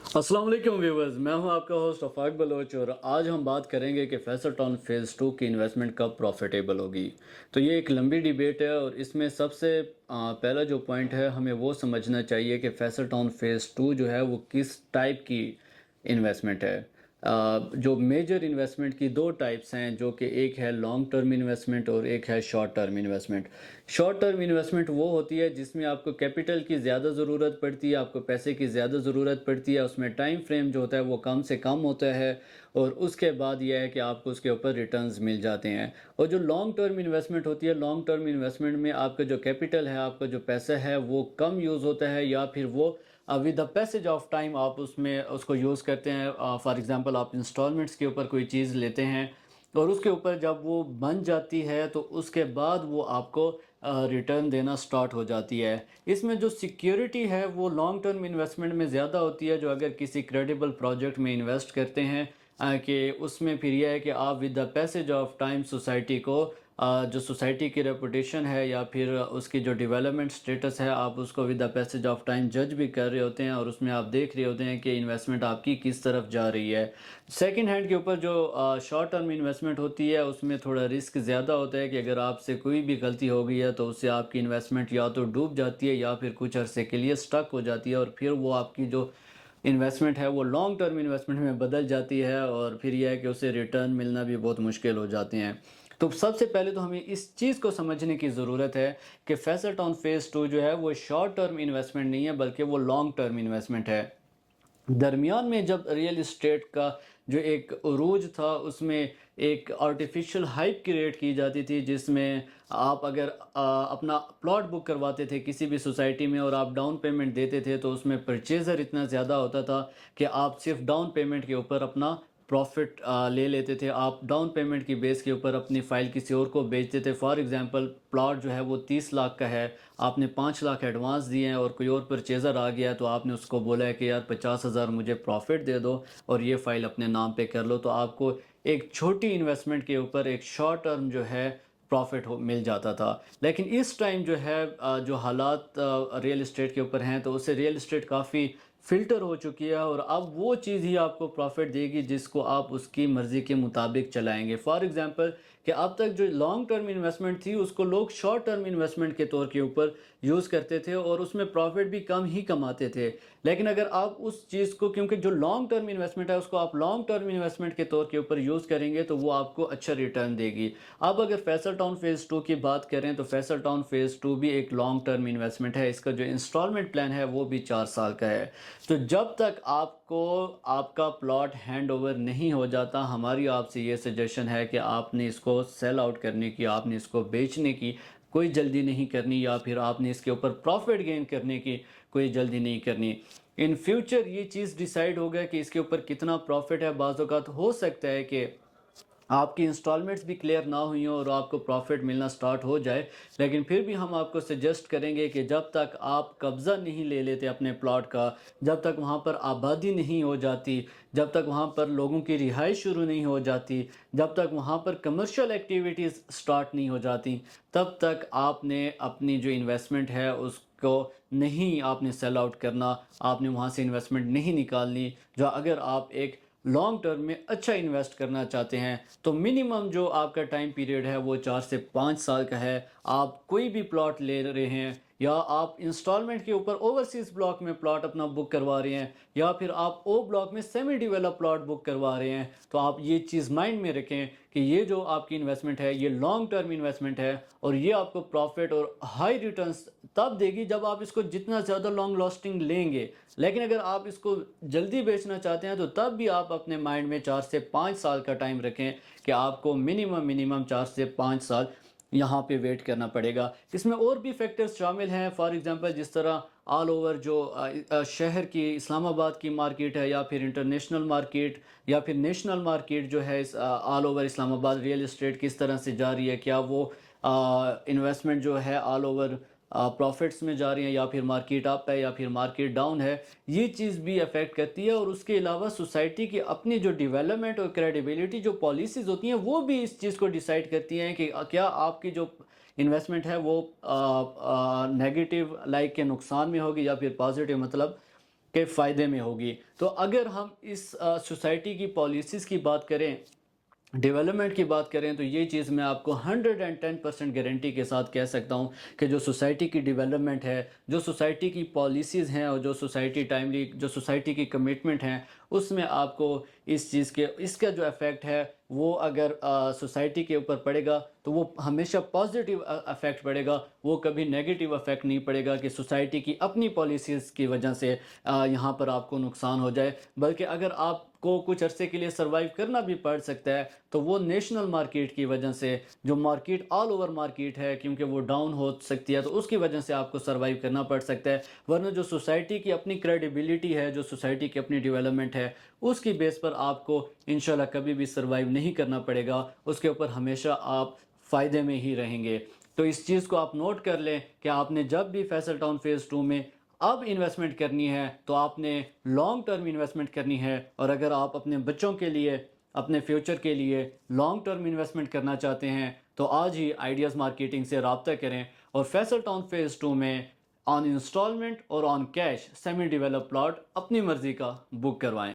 अस्सलाम वालेकुम व्यूवर्स, मैं हूं आपका होस्ट अफाक बलोच और आज हम बात करेंगे कि फैसल टाउन फेज़ 2 की इन्वेस्टमेंट कब प्रॉफिटेबल होगी। तो ये एक लंबी डिबेट है और इसमें सबसे पहला जो पॉइंट है हमें वो समझना चाहिए कि फैसल टाउन फेज़ 2 जो है वो किस टाइप की इन्वेस्टमेंट है। जो मेजर इन्वेस्टमेंट की दो टाइप्स हैं, जो कि एक है लॉन्ग टर्म इन्वेस्टमेंट और एक है short term investment. Short term investment वो होती है जिसमें आपको कैपिटल की ज़्यादा ज़रूरत पड़ती है, आपको पैसे की ज़्यादा ज़रूरत पड़ती है, उसमें टाइम फ्रेम जो होता है वो कम से कम होता है और उसके बाद यह है कि आपको उसके ऊपर रिटर्न्स मिल जाते हैं। और जो लॉन्ग टर्म इन्वेस्टमेंट होती है, लॉन्ग टर्म इन्वेस्टमेंट में आपका जो कैपिटल है, आपका जो पैसा है वो कम यूज़ होता है या फिर वो with the passage of time आप उसमें उसको यूज़ करते हैं। फॉर एग्जांपल आप इंस्टॉलमेंट्स के ऊपर कोई चीज़ लेते हैं और उसके ऊपर जब वो बन जाती है तो उसके बाद वो आपको रिटर्न देना स्टार्ट हो जाती है। इसमें जो सिक्योरिटी है वो लॉन्ग टर्म इन्वेस्टमेंट में ज़्यादा होती है। जो अगर किसी क्रेडिबल प्रोजेक्ट में इन्वेस्ट करते हैं कि उसमें फिर यह है कि आप with the passage of time society को जो सोसाइटी की रेपुटेशन है या फिर उसकी जो डेवलपमेंट स्टेटस है, आप उसको with the passage of time जज भी कर रहे होते हैं और उसमें आप देख रहे होते हैं कि इन्वेस्टमेंट आपकी किस तरफ जा रही है। सेकंड हैंड के ऊपर जो शॉर्ट टर्म इन्वेस्टमेंट होती है उसमें थोड़ा रिस्क ज़्यादा होता है कि अगर आपसे कोई भी गलती हो गई है तो उससे आपकी इन्वेस्टमेंट या तो डूब जाती है या फिर कुछ अरसे के लिए स्टक हो जाती है और फिर वो आपकी जो इन्वेस्टमेंट है वो लॉन्ग टर्म इन्वेस्टमेंट में बदल जाती है और फिर यह है कि उसे रिटर्न मिलना भी बहुत मुश्किल हो जाते हैं। तो सबसे पहले तो हमें इस चीज़ को समझने की ज़रूरत है कि फैसल टाउन फेज़ 2 जो है वो शॉर्ट टर्म इन्वेस्टमेंट नहीं है बल्कि वो लॉन्ग टर्म इन्वेस्टमेंट है। दरमियान में जब रियल इस्टेट का जो एक उरूज था उसमें एक आर्टिफिशियल हाइप क्रिएट की जाती थी, जिसमें आप अगर अपना प्लॉट बुक करवाते थे किसी भी सोसाइटी में और आप डाउन पेमेंट देते थे तो उसमें परचेज़र इतना ज़्यादा होता था कि आप सिर्फ डाउन पेमेंट के ऊपर अपना प्रॉफिट ले लेते थे। आप डाउन पेमेंट की बेस के ऊपर अपनी फ़ाइल किसी और को बेचते थे। फॉर एग्ज़ाम्पल प्लॉट जो है वो 30 लाख का है, आपने 5 लाख एडवांस दिए हैं और कोई और परचेज़र आ गया तो आपने उसको बोला है कि यार 50,000 मुझे प्रॉफिट दे दो और ये फ़ाइल अपने नाम पे कर लो। तो आपको एक छोटी इन्वेस्टमेंट के ऊपर एक शॉर्ट टर्म जो है प्रॉफिट हो मिल जाता था। लेकिन इस टाइम जो है जो हालात रियल इस्टेट के ऊपर हैं तो उससे रियल इस्टेट काफ़ी फ़िल्टर हो चुकी है और अब वो चीज़ ही आपको प्रॉफिट देगी जिसको आप उसकी मर्ज़ी के मुताबिक चलाएँगे। फॉर एग्ज़ाम्पल कि अब तक जो लॉन्ग टर्म इन्वेस्टमेंट थी उसको लोग शॉर्ट टर्म इन्वेस्टमेंट के तौर के ऊपर यूज़ करते थे और उसमें प्रॉफिट भी कम ही कमाते थे। लेकिन अगर आप उस चीज़ को, क्योंकि जो लॉन्ग टर्म इन्वेस्टमेंट है उसको आप लॉन्ग टर्म इन्वेस्टमेंट के तौर के ऊपर यूज़ करेंगे तो वो आपको अच्छा रिटर्न देगी। अब अगर फैसल टाउन फेज़ 2 की बात करें तो फैसल टाउन फेज़ 2 भी एक लॉन्ग टर्म इन्वेस्टमेंट है। इसका जो इंस्टॉलमेंट प्लान है वो भी 4 साल का है। तो जब तक आपको आपका प्लॉट हैंड ओवर नहीं हो जाता, हमारी आपसे ये सजेशन है कि आपने इसको सेल आउट करने की, आपने इसको बेचने की कोई जल्दी नहीं करनी या फिर आपने इसके ऊपर प्रॉफिट गेन करने की कोई जल्दी नहीं करनी। इन फ्यूचर ये चीज़ डिसाइड होगा कि इसके ऊपर कितना प्रॉफिट है। बाज़ औक़ात हो सकता है कि आपकी इंस्टॉलमेंट्स भी क्लियर ना हुई हों और आपको प्रॉफिट मिलना स्टार्ट हो जाए, लेकिन फिर भी हम आपको सजेस्ट करेंगे कि जब तक आप कब्ज़ा नहीं ले लेते अपने प्लॉट का, जब तक वहाँ पर आबादी नहीं हो जाती, जब तक वहाँ पर लोगों की रिहाइश शुरू नहीं हो जाती, जब तक वहाँ पर कमर्शियल एक्टिविटीज़ स्टार्ट नहीं हो जाती, तब तक आपने अपनी जो इन्वेस्टमेंट है उसको नहीं आपने सेल आउट करना, आपने वहाँ से इन्वेस्टमेंट नहीं निकालनी। जो अगर आप एक लॉन्ग टर्म में अच्छा इन्वेस्ट करना चाहते हैं तो मिनिमम जो आपका टाइम पीरियड है वो 4 से 5 साल का है। आप कोई भी प्लॉट ले रहे हैं या आप इंस्टॉलमेंट के ऊपर ओवरसीज़ ब्लॉक में प्लॉट अपना बुक करवा रहे हैं या फिर आप ओ ब्लॉक में सेमी डेवलप प्लॉट बुक करवा रहे हैं, तो आप ये चीज़ माइंड में रखें कि ये जो आपकी इन्वेस्टमेंट है ये लॉन्ग टर्म इन्वेस्टमेंट है और ये आपको प्रॉफिट और हाई रिटर्न्स तब देगी जब आप इसको जितना ज़्यादा लॉन्ग लास्टिंग लेंगे। लेकिन अगर आप इसको जल्दी बेचना चाहते हैं तो तब भी आप अपने माइंड में 4 से 5 साल का टाइम रखें कि आपको मिनिमम 4 से 5 साल यहाँ पे वेट करना पड़ेगा। इसमें और भी फैक्टर्स शामिल हैं। फॉर एग्जांपल जिस तरह ऑल ओवर जो शहर की इस्लामाबाद की मार्केट है या फिर इंटरनेशनल मार्केट या फिर नेशनल मार्केट जो है, इस all over Islamabad real estate किस तरह से जा रही है, क्या वो इन्वेस्टमेंट जो है ऑल ओवर प्रॉफिट्स में जा रही हैं या फिर मार्केट अप है या फिर मार्केट डाउन है, ये चीज़ भी अफेक्ट करती है। और उसके अलावा सोसाइटी की अपनी जो डेवलपमेंट और क्रेडिबिलिटी जो पॉलिसीज़ होती हैं वो भी इस चीज़ को डिसाइड करती हैं कि क्या आपकी जो इन्वेस्टमेंट है वो नेगेटिव लाइक के नुकसान में होगी या फिर पॉजिटिव, मतलब के फ़ायदे में होगी। तो अगर हम इस सोसाइटी की पॉलिसीज़ की बात करें, डेवलपमेंट की बात करें, तो ये चीज़ मैं आपको 110% गारंटी के साथ कह सकता हूँ कि जो सोसाइटी की डेवलपमेंट है, जो सोसाइटी की पॉलिसीज़ हैं और जो सोसाइटी की कमिटमेंट हैं, उसमें आपको इस चीज़ के इसका जो इफ़ेक्ट है वो अगर सोसाइटी के ऊपर पड़ेगा तो वो हमेशा पॉजिटिव इफ़ेक्ट पड़ेगा, वो कभी नेगेटिव इफ़ेक्ट नहीं पड़ेगा कि सोसाइटी की अपनी पॉलिसीज़ की वजह से यहाँ पर आपको नुकसान हो जाए। बल्कि अगर आपको कुछ अरसे के लिए सर्वाइव करना भी पड़ सकता है तो वो नेशनल मार्केट की वजह से, जो मार्केट ऑल ओवर मार्केट है, क्योंकि वो डाउन हो सकती है तो उसकी वजह से आपको सर्वाइव करना पड़ सकता है। वरना जो सोसाइटी की अपनी क्रेडिबिलिटी है, जो सोसाइटी की अपनी डेवलपमेंट है, उसकी बेस पर आपको इंशाल्लाह कभी भी सर्वाइव नहीं करना पड़ेगा, उसके ऊपर हमेशा आप फ़ायदे में ही रहेंगे। तो इस चीज़ को आप नोट कर लें कि आपने जब भी फैसल टाउन फ़ेज़ 2 में अब इन्वेस्टमेंट करनी है तो आपने लॉन्ग टर्म इन्वेस्टमेंट करनी है। और अगर आप अपने बच्चों के लिए, अपने फ्यूचर के लिए लॉन्ग टर्म इन्वेस्टमेंट करना चाहते हैं तो आज ही आइडियाज़ मार्केटिंग से रब्ता करें और फैसल टाउन फ़ेज़ 2 में ऑन इंस्टॉलमेंट और on cash semi develop plot अपनी मर्ज़ी का बुक करवाएं।